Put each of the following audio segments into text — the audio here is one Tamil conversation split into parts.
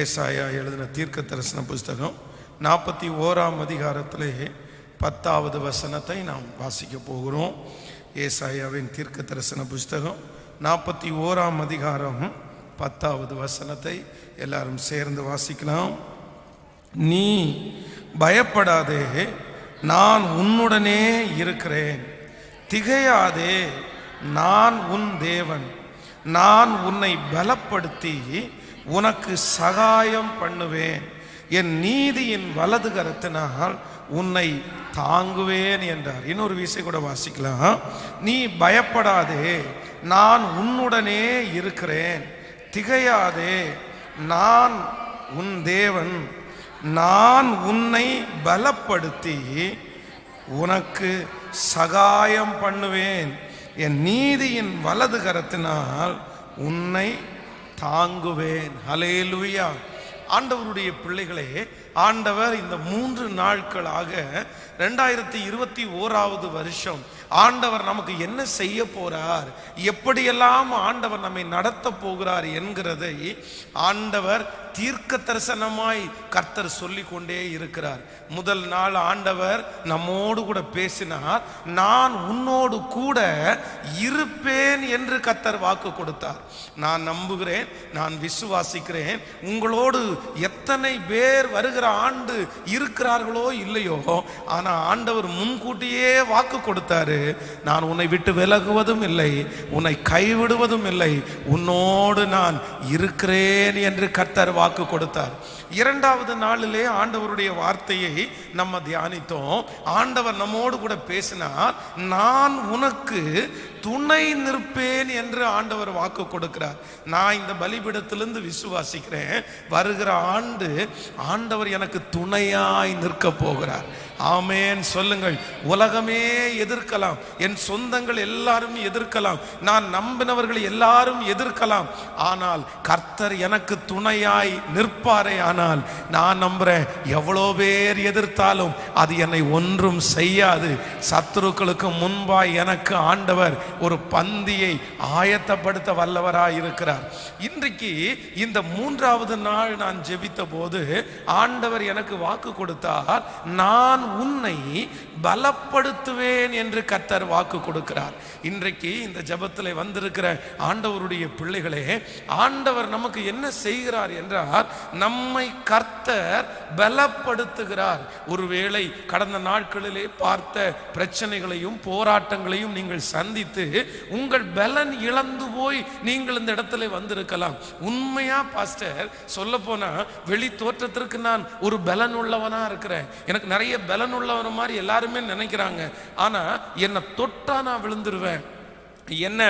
ஏசாயா எழுதின தீர்க்க தரிசன புஸ்தகம் 41ஆம் அதிகாரத்திலே 10வது வசனத்தை நாம் வாசிக்க போகிறோம். ஏசாயாவின் தீர்க்க தரிசன புஸ்தகம் 41ஆம் அதிகாரம் 10வது வசனத்தை எல்லாரும் சேர்ந்து வாசிக்கலாம். நீ பயப்படாதே, நான் உன்னுடனே இருக்கிறேன். திகையாதே, நான் உன் தேவன். நான் உன்னை பலப்படுத்தி உனக்கு சகாயம் பண்ணுவேன். என் நீதியின் வலது கரத்தினால் உன்னை தாங்குவேன் என்றார். இன்னொரு விஷயம் கூட வாசிக்கலாம். நீ பயப்படாதே, நான் உன்னுடனே இருக்கிறேன். திகையாதே, நான் உன் தேவன். நான் உன்னை பலப்படுத்தி உனக்கு சகாயம் பண்ணுவேன். என் நீதியின் வலது கரத்தினால் உன்னை தாங்குவேன். ஹல்லேலூயா. ஆண்டவருடைய பிள்ளைகளே, ஆண்டவர் இந்த 3 நாட்களாக 2021வது வருஷம் ஆண்டவர் நமக்கு என்ன செய்ய போறார், எப்படியெல்லாம் ஆண்டவர் நம்மை நடத்த போகிறார் என்கிறதை ஆண்டவர் தீர்க்க தரிசனமாய் கர்த்தர் சொல்லி கொண்டே இருக்கிறார். முதல் நாள் ஆண்டவர் நம்மோடு கூட பேசினார். நான் உன்னோடு கூட இருப்பேன் என்று கர்த்தர் வாக்கு கொடுத்தார். நான் நம்புகிறேன், நான் விசுவாசிக்கிறேன். உங்களோடு எத்தனை பேர் வருகிற ஆண்டு இருக்கிறார்களோ இல்லையோ, ஆனா ஆண்டவர் முன்கூட்டியே வாக்கு கொடுத்தாரு. நான் உன்னை விட்டு விலகுவதும் இல்லை, உன்னை கைவிடுவதும் இல்லை, உன்னோடு நான் இருக்கிறேன் என்று கர்த்தர் வாக்கு கொடுத்தார். 2வது நாளிலே ஆண்டவருடைய வார்த்தையை நம்ம தியானித்தோம். ஆண்டவர் நம்மோடு கூட பேசினார். நான் உனக்கு துணை நிற்பேன் என்று ஆண்டவர் வாக்கு கொடுக்கிறார். நான் இந்த பலிபீடத்திலிருந்து விசுவாசிக்கிறேன், வருகிற ஆண்டு ஆண்டவர் எனக்கு துணையாய் நிற்க போகிறார். ஆமென் சொல்லுங்கள். உலகமே எதிர்க்கலாம், என் சொந்தங்கள் எல்லாரும் எதிர்க்கலாம், நான் நம்பினவர்கள் எல்லாரும் எதிர்க்கலாம், ஆனால் கர்த்தர் எனக்கு துணையாய் நிற்பாரே. ஆனால் நான் நம்புறேன், எவ்வளோ பேர் எதிர்த்தாலும் அது என்னை ஒன்றும் செய்யாது. சத்துருக்களுக்கு முன்பாய் எனக்கு ஆண்டவர் ஒரு பந்தியை ஆயத்தப்படுத்த வல்லவராய் இருக்கிறார். இன்றைக்கு இந்த 3வது நாள் நான் ஜெபித்த போது ஆண்டவர் எனக்கு வாக்கு கொடுத்தார். நான் உன்னை பலப்படுத்துவேன் என்று கர்த்தர் வாக்கு கொடுக்கிறார். இன்றைக்கு இந்த ஜெபத்தில் வந்திருக்கிற ஆண்டவருடைய பிள்ளைகளே, ஆண்டவர் நமக்கு என்ன செய்கிறார் என்றால், நம்மை கர்த்தர் பலப்படுத்துகிறார். ஒருவேளை கடந்த நாட்களிலே பார்த்த பிரச்சனைகளையும் போராட்டங்களையும் நீங்கள் சந்தித்து உங்கள் பலன் இழந்து போய் நீங்கள் இந்த இடத்துல வந்திருக்கலாம். உண்மையா பாஸ்டர் சொல்ல போனா, வெளி தோற்றத்திற்கு நான் ஒரு பலன் உள்ளவனா இருக்கிறேன், எனக்கு நிறைய பலன் உள்ளவன மாதிரி எல்லாருமே நினைக்கிறாங்க. ஆனா என்னை தொட்டா நான் விழுந்துருவேன், என்ன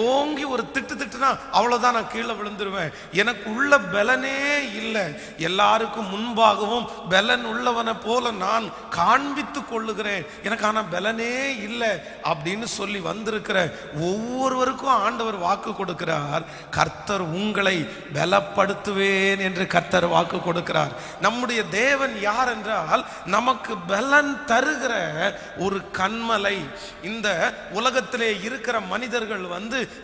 ஓங்கி ஒரு திட்டுனா அவ்வளவுதான் நான் கீழே விழுந்துருவேன், எனக்கு உள்ள பலனே இல்லை, எல்லாருக்கும் முன்பாகவும் பலன் உள்ளவனை போல நான் காண்பித்து கொள்ளுகிறேன், எனக்கு ஆனா பலனே இல்லை அப்படின்னு சொல்லி வந்திருக்கிற ஒவ்வொருவருக்கும் ஆண்டவர் வாக்கு கொடுக்கிறார். கர்த்தர் உங்களை பலப்படுத்துவேன் என்று கர்த்தர் வாக்கு கொடுக்கிறார். நம்முடைய தேவன் யார் என்றால், நமக்கு பலன் தருகிற ஒரு கண்மலை. இந்த உலகத்திலே இருக்கிற மனிதர்கள்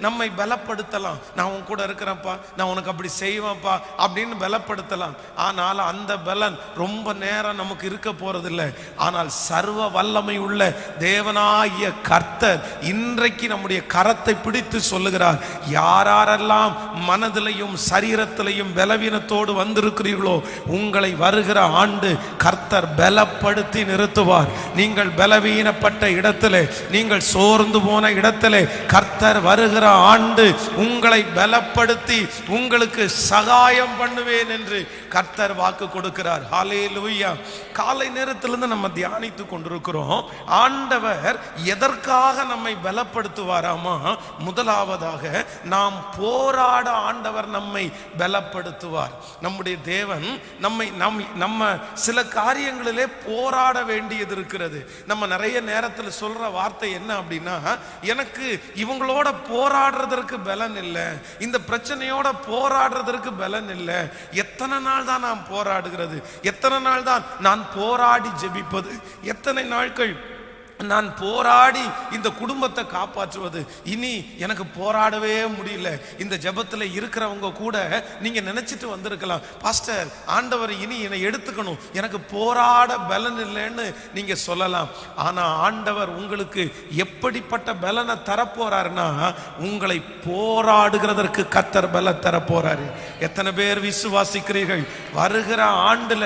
நம்மை பலப்படுத்தலாம். நான் உன் கூட இருக்கிறேன்ப்பா, நான் உனக்கு அப்படி செய்வேன்ப்பா அப்படின்னு பலப்படுத்தலாம். ஆனால் அந்த பலன் ரொம்ப நேரம் நமக்கு இருக்க போறதில்லை. ஆனால் சர்வ வல்லமை உள்ள தேவனாகிய கர்த்தர் இன்றைக்கு நம்முடைய கரத்தை பிடித்து சொல்லுகிறார், யாரெல்லாம் மனதிலையும் சரீரத்திலையும் பலவீனத்தோடு வந்திருக்கிறீர்களோ, உங்களை வருகிற ஆண்டு கர்த்தர் பலப்படுத்தி நிறுத்துவார். நீங்கள் பலவீனப்பட்ட இடத்திலே, நீங்கள் சோர்ந்து போன இடத்திலே கர்த்தர் வருகிற ஆண்டு உங்களை பலப்படுத்தி உங்களுக்கு சகாயம் பண்ணுவேன் என்று கர்த்தர் வாக்கு கொடுக்கிறார். ஹல்லேலூயா. காலை நேரத்திலிருந்து நம்ம தியானித்து கொண்டிருக்கிறோம். ஆண்டவர் எதற்காக நம்மை பலப்படுத்துவாராமா? முதலாவதாக நாம் போராட ஆண்டவர் நம்மை பலப்படுத்துவார். நம்முடைய தேவன் நம்ம சில காரியங்களிலே போராட வேண்டியது இருக்கிறது. நம்ம நிறைய நேரத்தில் சொல்ற வார்த்தை என்ன அப்படின்னா, எனக்கு இவங்களோட போராடுறதற்கு பலன் இல்லை, இந்த பிரச்சனையோட போராடுறதற்கு பலன் இல்லை. எத்தனை நாள் தான் நான் போராடுகிறது, எத்தனை நாள் தான் நான் போராடி ஜெபிப்பது, எத்தனை நாட்கள் நான் போராடி இந்த குடும்பத்தை காப்பாற்றுவது, இனி எனக்கு போராடவே முடியல. இந்த ஜெபத்தில் இருக்கிறவங்க கூட நீங்க நினைச்சிட்டு வந்திருக்கலாம், பாஸ்டர் ஆண்டவர் இனி என்னை எடுத்துக்கணும், எனக்கு போராட பலன் இல்லைன்னு நீங்க சொல்லலாம். ஆனா ஆண்டவர் உங்களுக்கு எப்படிப்பட்ட பலனை தரப்போறாருன்னா, உங்களை போராடுகிறதற்கு கர்த்தர் பலன் தரப்போறாரு. எத்தனை பேர் விசுவாசிக்கிறீர்கள்? வருகிற ஆண்டுல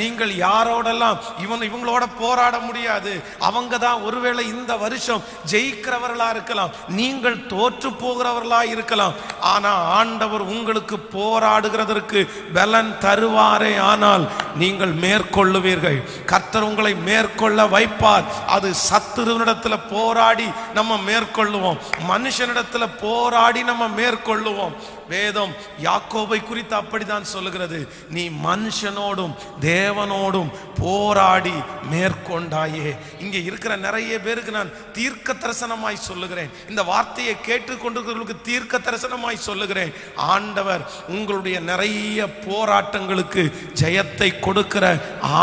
நீங்கள் யாரோடெல்லாம் இவங்களோட போராட முடியாது, அவங்க தான் ஒருவேளை இந்த வருஷம் ஜெயிக்கிறவர்களா இருக்கலாம், நீங்கள் தோற்று போகிறவர்களா இருக்கலாம். ஆனா ஆண்டவர் உங்களுக்கு போராடுகிறதற்கு பலன் தருவாரே ஆனால் நீங்கள் மேற்கொள்ளுவீர்கள். கர்த்தர் உங்களை மேற்கொள்ள வைப்பார். அது சத்துருவினிடத்துல போராடி நம்ம மேற்கொள்ளுவோம், மனுஷனிடத்துல போராடி நம்ம மேற்கொள்ளுவோம். வேதம் யாக்கோபை குறித்து அப்படிதான் சொல்லுகிறது, நீ மனுஷனோடும் தேவனோடும் போராடி மேற்கொண்டாயே. இங்கே இருக்கிற நிறைய பேருக்கு நான் தீர்க்க தரிசனமாய் சொல்லுகிறேன், இந்த வார்த்தையை கேட்டுக்கொண்டிருக்கிறவர்களுக்கு தீர்க்க தரிசனமாய் சொல்லுகிறேன், ஆண்டவர் உங்களுடைய நிறைய போராட்டங்களுக்கு ஜெயத்தை கொடுக்கிற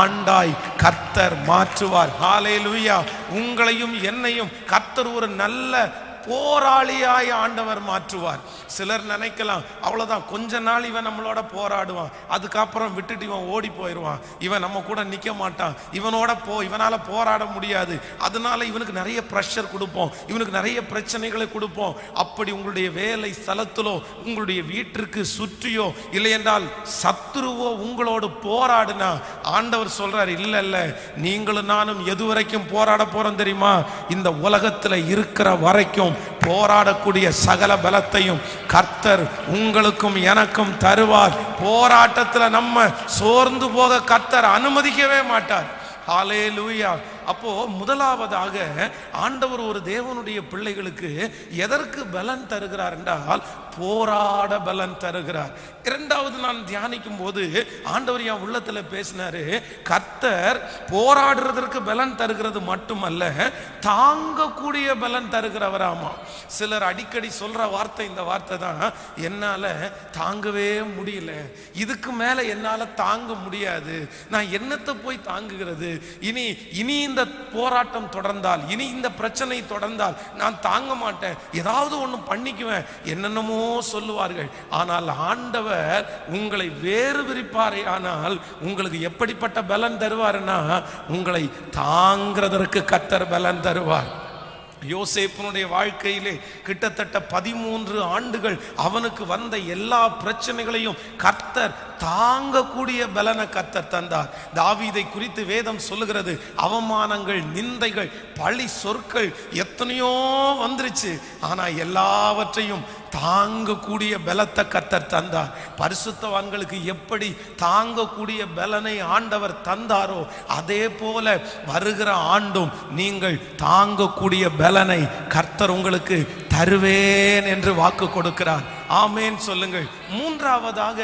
ஆண்டாய் கர்த்தர் மாற்றுவார். ஹல்லேலூயா. உங்களையும் என்னையும் கர்த்தர் ஒரு நல்ல போராளியாய் ஆண்டவர் மாற்றுவார். சிலர் நினைக்கலாம், அவ்வளவுதான் கொஞ்ச நாள் இவன் நம்மளோட போராடுவான், அதுக்கப்புறம் விட்டுட்டு இவன் ஓடி போயிடுவான், இவன் நம்ம கூட நிக்க மாட்டான், இவனால போராட முடியாது, அதனால இவனுக்கு நிறைய பிரஷர் கொடுப்போம், இவனுக்கு நிறைய பிரச்சனைகளை கொடுப்போம். அப்படி உங்களுடைய வேலை ஸ்தலத்திலோ உங்களுடைய வீட்டிற்கு சுற்றியோ இல்லையென்றால் சத்துருவோ உங்களோடு போராடுனா, ஆண்டவர் சொல்றார், இல்ல நீங்களும் நானும் எது வரைக்கும் போராட போறோம் தெரியுமா? இந்த உலகத்துல இருக்கிற வரைக்கும் போராடக்கூடிய சகல பலத்தையும் கர்த்தர் உங்களுக்கும் எனக்கும் தருவார். போராட்டத்தில் நம்ம சோர்ந்து போக கர்த்தர் அனுமதிக்கவே மாட்டார். ஹல்லேலூயா. அப்போ முதலாவதாக ஆண்டவர் ஒரு தேவனுடைய பிள்ளைகளுக்கு எதற்கு பலன் தருகிறார் என்றால் போராட பலன் தருகிறார். இரண்டாவது நான் தியானிக்கும் போது ஆண்டவர் என் உள்ளத்துல பேசினாரு, கர்த்தர் போராடுறதற்கு பலன் தருகிறது மட்டுமல்ல, தாங்கக்கூடிய பலன் தருகிறவராமா. சிலர் அடிக்கடி சொல்ற வார்த்தை இந்த வார்த்தை தான், என்னால தாங்கவே முடியல, இதுக்கு மேல என்னால தாங்க முடியாது, நான் என்னத்தை போய் தாங்குகிறது, இனி இந்த போராட்டம் தொடர்ந்தால், இனி இந்த பிரச்சனை தொடர்ந்தால் நான் தாங்க மாட்டேன், ஏதாவது ஒண்ணு பண்ணிக்குவேன், என்னென்னமோ சொல்லுவார்கள். ஆனால் ஆண்டவர் உங்களை வேறு விரிப்பாரே ஆனால் உங்களுக்கு எப்படிப்பட்ட பலன் தருவார்னா, உங்களை தாங்கிறதற்கு கர்த்தர் பலன் தருவார். யோசேப்பினுடைய வாழ்க்கையிலே கிட்டத்தட்ட 13 ஆண்டுகள் அவனுக்கு வந்த எல்லா பிரச்சனைகளையும் கர்த்தர் தாங்கக்கூடிய பலனை கர்த்தர் தந்தார். தாவீதை குறித்து வேதம் சொல்லுகிறது, அவமானங்கள், நிந்தைகள், பழி சொற்கள் எத்தனையோ வந்துருச்சு, ஆனா எல்லாவற்றையும் தாங்கக்கூடிய பலத்தை கர்த்தர் தந்தார். பரிசுத்தவான்களுக்கு எப்படி தாங்கக்கூடிய பலனை ஆண்டவர் தந்தாரோ, அதே போல வருகிற ஆண்டும் நீங்கள் தாங்கக்கூடிய பலனை கர்த்தர் உங்களுக்கு தருவேன் என்று வாக்கு கொடுக்கிறார். ஆமேன் சொல்லுங்கள். மூன்றாவதாக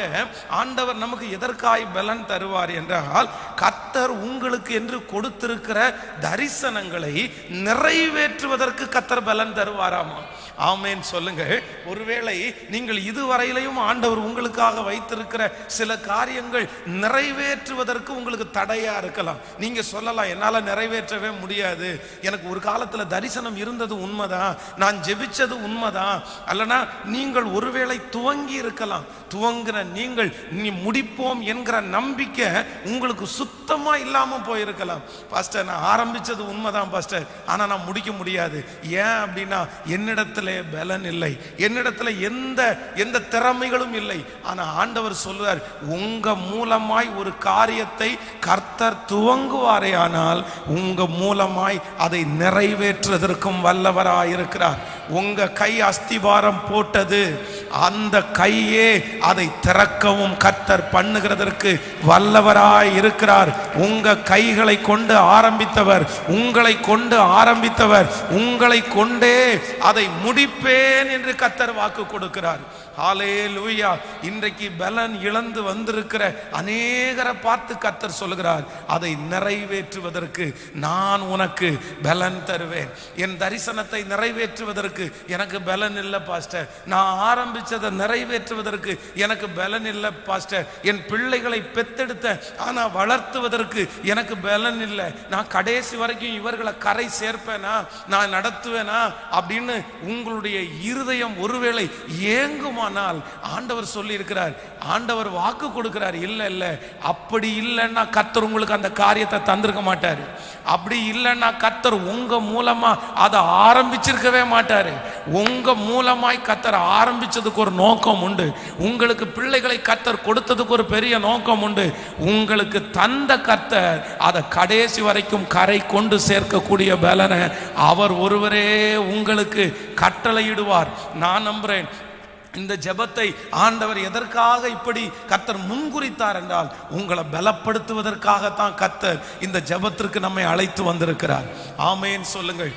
ஆண்டவர் நமக்கு எதற்காய் பலன் தருவார் என்றால், கர்த்தர் உங்களுக்கு என்று கொடுத்திருக்கிற தரிசனங்களை நிறைவேற்றுவதற்கு கர்த்தர் பலன் தருவாராமா. ஆமேன் சொல்லுங்கள். ஒருவேளை நீங்கள் இதுவரையிலையும் ஆண்டவர் உங்களுக்காக வைத்திருக்கிற சில காரியங்கள் நிறைவேற்றுவதற்கு உங்களுக்கு தடையா இருக்கலாம். நீங்க சொல்லலாம், என்னால நிறைவேற்றவே முடியாது, எனக்கு ஒரு காலத்துல தரிசனம் இருந்தது உண்மைதான், நான் ஜெபிச்சது உண்மைதான், அல்லனா நீங்கள் ஒருவேளை துவங்கி இருக்கலாம், துவங்குற நீங்கள் நீ முடிப்போம் என்கிற நம்பிக்கை உங்களுக்கு சுத்தமா இல்லாம போயிருக்கலாம். பாஸ்டர் நான் ஆரம்பிச்சது உண்மைதான் பாஸ்டர், ஆனா நான் முடிக்க முடியாது. ஏன் அப்படின்னா என்னிடத்துல பலன் இல்லை, என்னிடத்துல எந்த திறமைகளும் இல்லை. ஆனா ஆண்டவர் சொல்றார், உங்க மூலமாய் ஒரு காரியத்தை கர்த்தர் துவங்குவாரே ஆனால் உங்க மூலமாய் அதை நிறைவேற்றுவதற்கும் வல்லவராய் இருக்கிறார். உங்க கை அஸ்திவாரம் போட்டது, அந்த கையே அதை திறக்கவும் கர்த்தர் பண்ணுகிறதற்கு வல்லவராய் இருக்கிறார். உங்க கைகளை கொண்டு ஆரம்பித்தவர், உங்களை கொண்டு ஆரம்பித்தவர், உங்களை கொண்டே அதை முடிப்பேன் என்று கர்த்தர் வாக்கு கொடுக்கிறார். ஹல்லேலூயா. இன்றைக்கு பலன் இழந்து வந்திருக்கிற அநேகரை பார்த்து கர்த்தர் சொல்லுகிறார், அதை நிறைவேற்றுவதற்கு நான் உனக்கு பலன் தருவேன். என் தரிசனத்தை நிறைவேற்றுவதற்கு எனக்கு பலன் இல்லை பாஸ்டர். நான் ஆரம்பிச்சதை நிறைவேற்றுவதற்கு எனக்கு பலன் இல்லை பாஸ்டர். என் பிள்ளைகளை பெத்தெடுத்த ஆனா வளர்த்துவதற்கு எனக்கு பலன் இல்லை. நான் கடைசி வரைக்கும் இவர்களை கரை சேர்ப்பேனா, நான் நடத்துவேனா அப்படின்னு உங்களுடைய இருதயம் ஒருவேளை ஏங்குமானால் ஆண்டவர் சொல்லி இருக்கிறார், ஆண்டவர் வாக்கு கொடுக்கிறார், இல்ல இல்ல அப்படி இல்லைன்னா கர்த்தர் உங்களுக்கு அந்த காரியத்தை தந்திருக்க மாட்டாரு. அப்படி இல்லைன்னா கர்த்தர் உங்க மூலமா அதை ஆரம்பிச்சிருக்கவே மாட்டாரு. உங்க மூலமாய் கர்த்தர் ஆரம்பிச்சதுக்கு ஒரு நோக்கம் உண்டு. உங்களுக்கு பிள்ளைகளை கர்த்தர் கொடுத்ததுக்கு ஒரு பெரிய நோக்கம் உண்டு. உங்களுக்கு தந்த கர்த்தர் அதை கடைசி வரைக்கும் கரை கொண்டு சேர்க்கக்கூடிய பலனை அவர் ஒருவரே உங்களுக்கு கட்டளையிடுவார். நான் நம்புறேன் இந்த ஜெபத்தை ஆண்டவர் எதற்காக இப்படி கர்த்தர் முன்குறித்தார் என்றால், உங்களை பலப்படுத்துவதற்காகத்தான் கர்த்தர் இந்த ஜெபத்திற்கு நம்மை அழைத்து வந்திருக்கிறார். ஆமென் சொல்லுங்கள்.